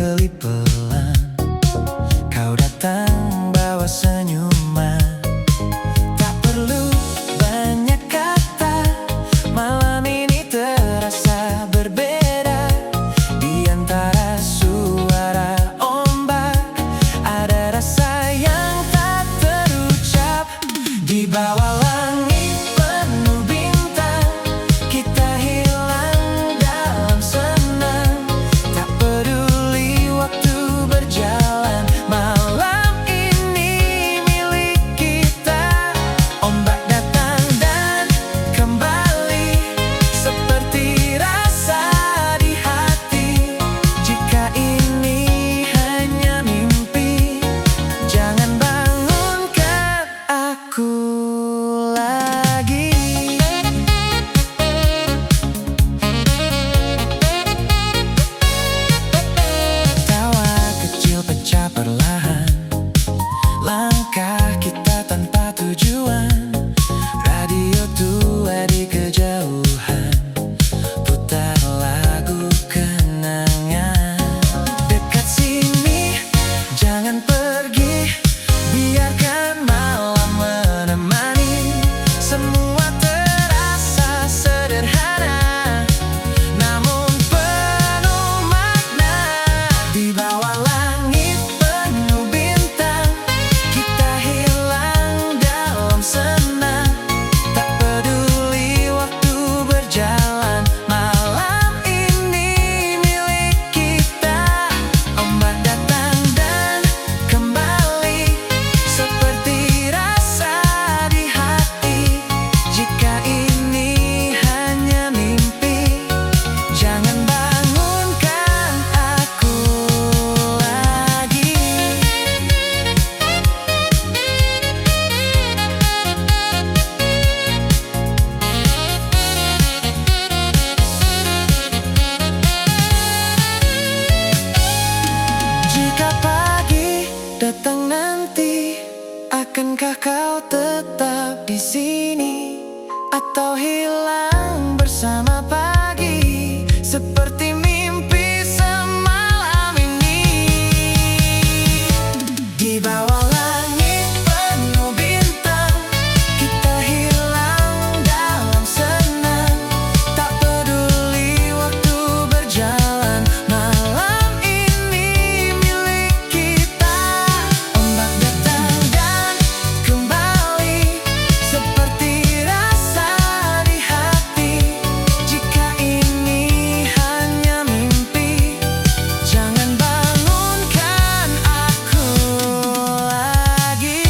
berkelip pelan. Kau datang bawa senyuman. Tak perlu banyak kata, malam ini terasa berbeda. Di antara suara ombak ada rasa yang tak terucap. Di bawah langit penuh bintang, kita hilang dalam senang. Tak peduli waktu berjalan, malam ini milik kita. Ombak datang dan kembali, seperti rasa di hati. Jika ini hanya mimpi, jangan bangunkan aku lagi. Tawa kecil pecah perlahan, langkah kita tanpa tujuan. Radio tua di kejauhan putar lagu kenangan. Dekat sini, jangan pergi, biarkan malam menemani. Semua terasa sederhana, namun penuh makna. Di bawah langit penuh bintang, kita hilang dalam senang. Tak peduli waktu berjalan, malam ini milik kita. Ombak datang dan kembali, seperti rasa di hati. Jika ini hanya mimpi, jangan bangunkan aku lagi. Jika pagi datang nanti, akankah kau tetap di sini atau hilang bersama pagi, seperti mimpi semalam ini? Di bawah langit penuh bintang, kita hilang dalam senang. Tak peduli waktu berjalan, malam ini milik kita. Ombak datang dan kembali, seperti rasa di hati. Jika ini hanya mimpi, jangan bangunkan aku lagi.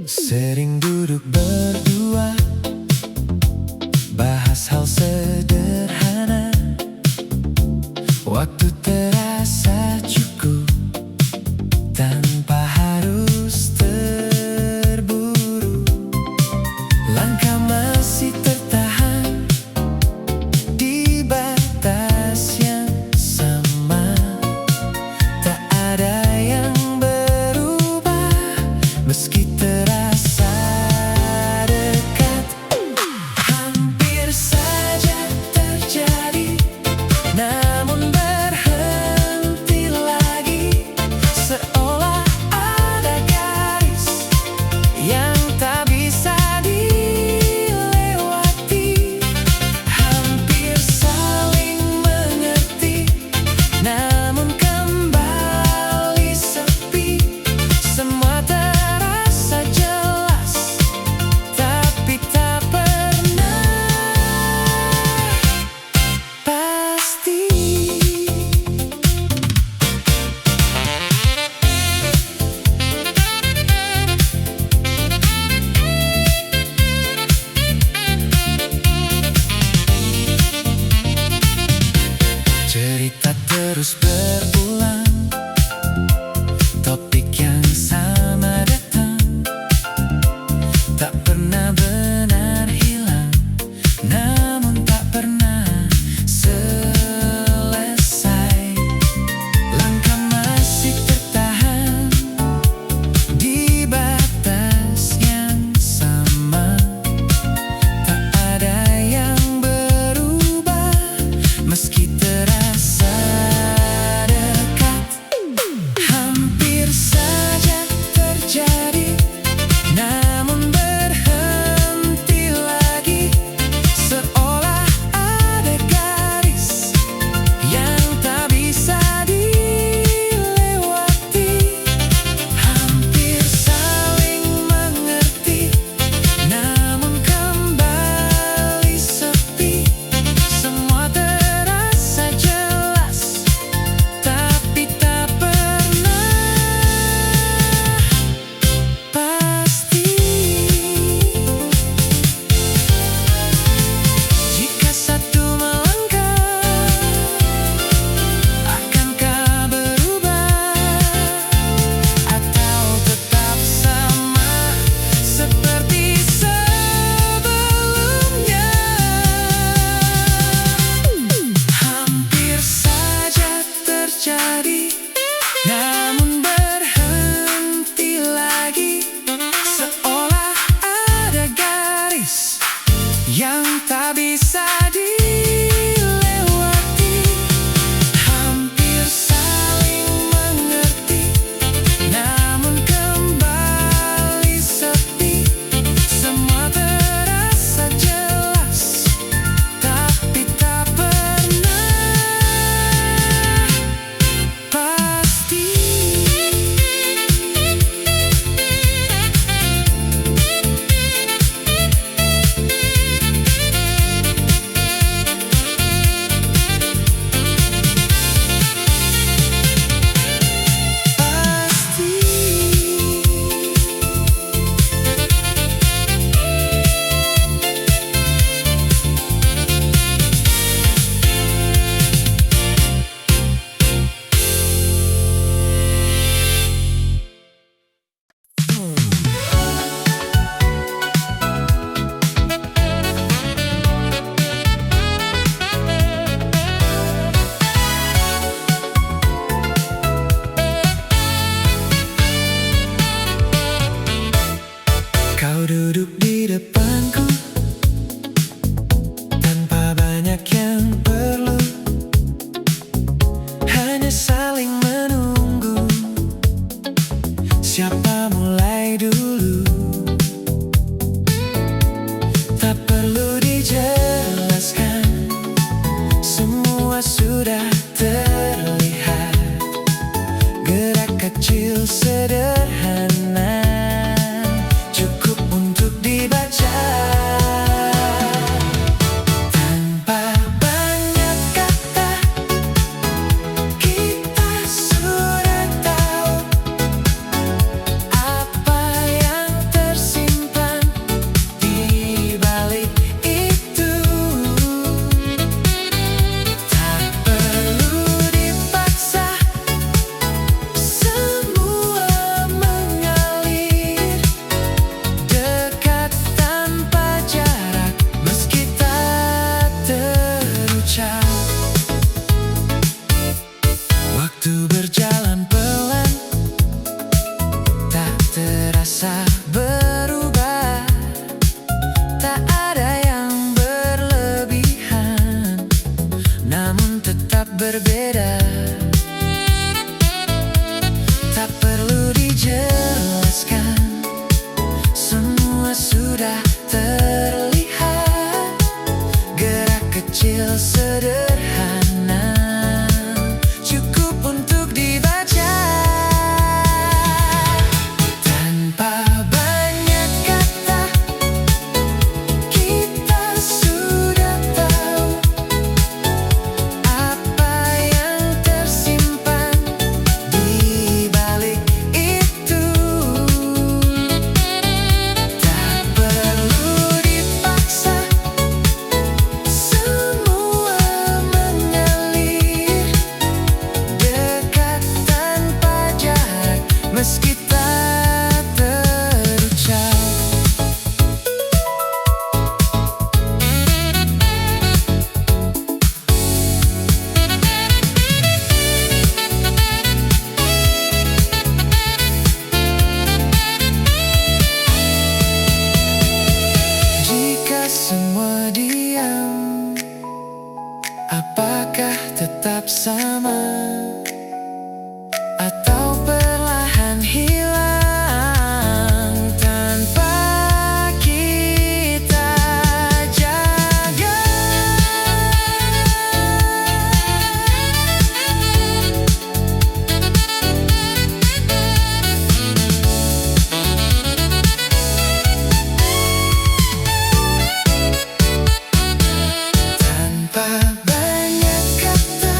Sering duduk berdua, bahas hal sederhana. Waktu terasa cukup tanpa harus terburu. Langkah masih tertahan di batas yang sama. Tak ada yang berubah, meski terasa dekat. Hampir saja terjadi, namun berhenti terus berulang, topik yang sama datang, tak pernah benar hilang, namun tak pernah selesai. Langkah masih tertahan di batas yang sama, tak ada yang berubah meski terasa dekat. Hampir saja terjadi, namun berhenti lagi, seolah ada garis yang tak bisa dilewati. Hampir saling mengerti, namun kembali sepi. Semua terasa jelas, tapi tak pernah pasti. Jika satu melangkah, akankah berubah atau tetap sama seperti sebelumnya? Hampir saja terjadi, namun berhenti lagi, seolah ada garis yang tak bisa dilewati. Hampir saling mengerti, namun kembali sepi. Semua terasa jelas, tapi tak pernah pasti. Kau duduk di depanku tanpa banyak yang perlu, hanya saling menunggu siapa mulai dulu. Tak perlu dijelaskan, semua sudah terlihat. Gerak kecil sederhana, cukup untuk dibaca. Tanpa banyak kata, kita sudah tahu apa yang tersimpan di balik itu. Tak perlu dipaksa, semua mengalir dekat tanpa jarak, meski tak terucap. Waktu berjalan pelan, tak terasa berubah. Tak ada yang berlebihan, namun tetap berbeda. Tak perlu dijelaskan, semua sudah terlihat. Gerak kecil sederhana, cukup untuk dibaca. Tanpa banyak kata, kita sudah tahu apa yang tersimpan di balik itu. Tak perlu dipaksa, semua tetap sama atau perlahan hilang tanpa kita jaga. Tanpa banyak kata,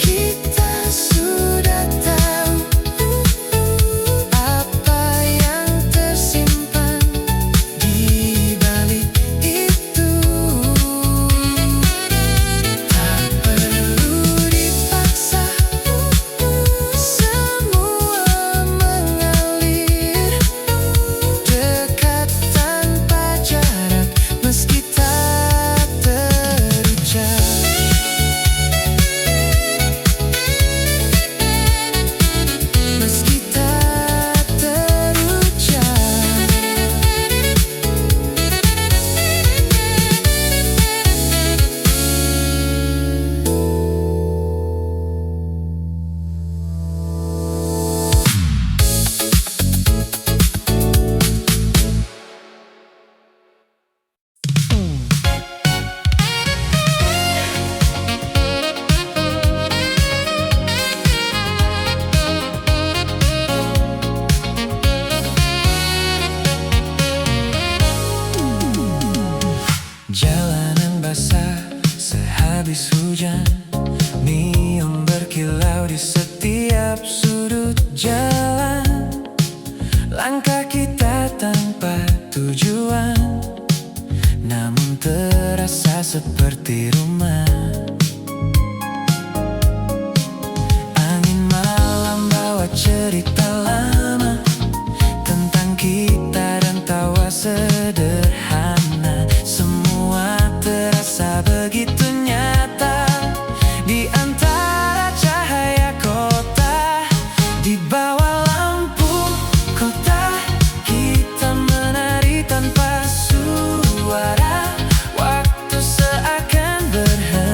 kita sudah tahu apa yang tersimpan di balik itu. Tak perlu dipaksa, semua mengalir dekat tanpa jarak, meski tak terucap. Meski tak terucap. Jalanan basah sehabis hujan, neon berkilau di setiap sudut jalan. Langkah kita tanpa tujuan, namun terasa seperti rumah. Angin malam bawa cerita lama tentang kita dan tawa sederhana. Semua terasa begitu nyata di antara cahaya kota. Di bawah lampu kota kita menari tanpa suara. Waktu seakan berhenti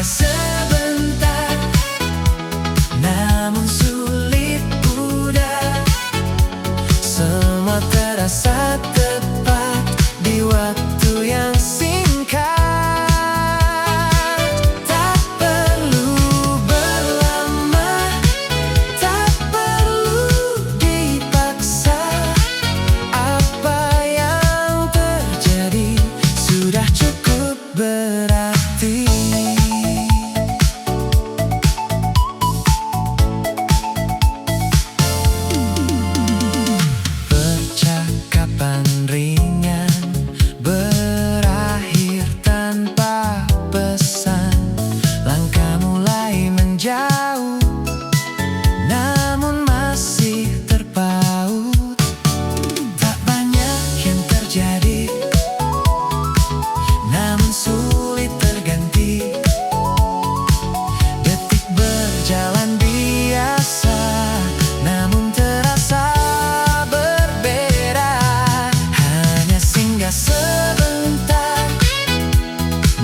singgah sebentar, namun sulit pudar. Semua terasa tepat di waktu yang singkat. Tak perlu berlama, tak perlu dipaksa. Apa yang terjadi sudah cukup berarti. Percakapan ringan berakhir tanpa pesan. Langkah mulai menjauh, namun masih terpaut. Tak banyak yang terjadi, namun sulit terganti. Detik berjalan biasa, namun terasa berbeda. Hanya singgah sebentar,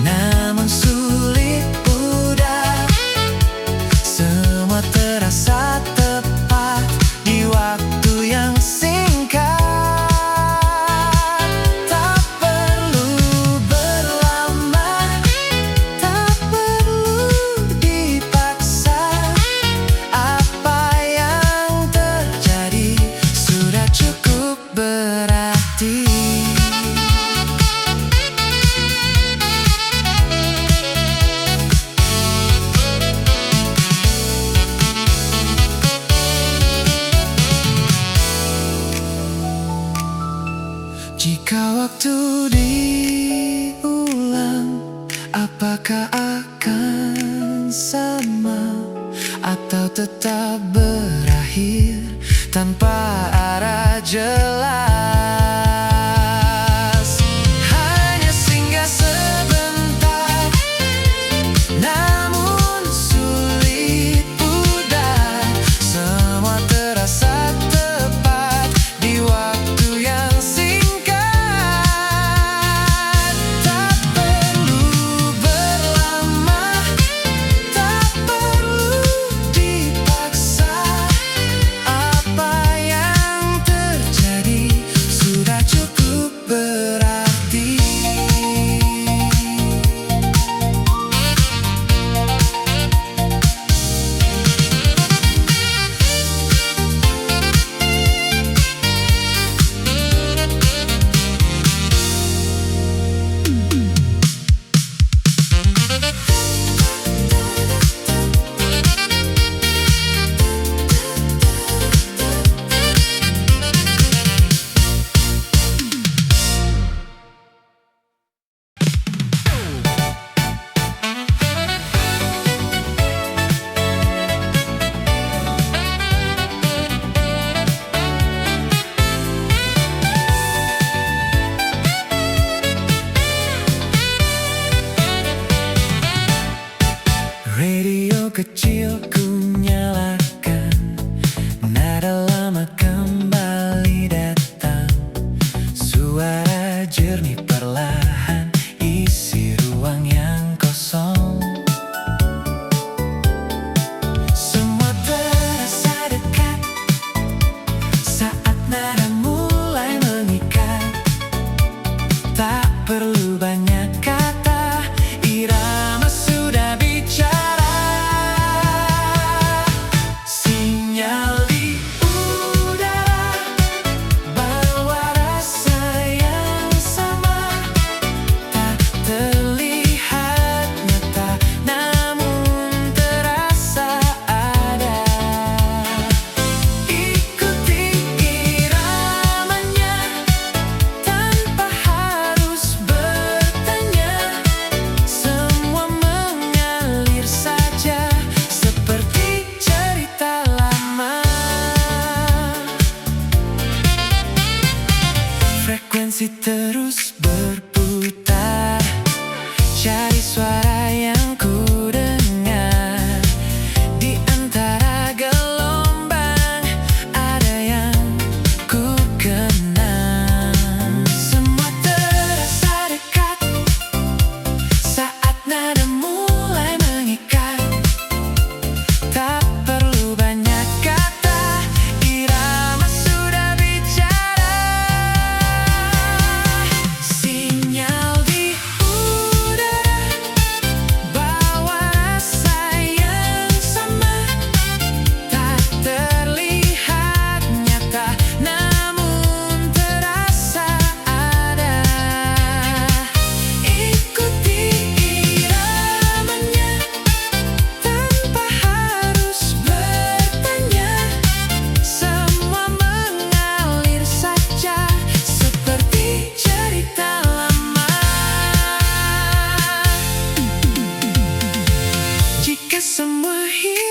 namun sulit pudar. Semua terasa tepat di waktu yang singkat. Tak perlu berlama, tak perlu dipaksa. Apa yang terjadi sudah cukup berarti. Jika waktu diulang, apakah akan sama atau tetap berakhir tanpa arah jelas? Hanya singgah sebentar, namun sulit pudar. Semua terasa tepat di waktu yang singkat. Tak perlu berlama, tak perlu dipaksa. Apa yang terjadi sudah cukup berarti. Radio kecil ku nyalakan, nada lama kembali datang. Suara jernih perlahan isi ruang yang kosong. Semua terasa dekat saat nada mulai mengikat. Tak perlu banyak kata, irama sudah bicara. ketika semua hilang.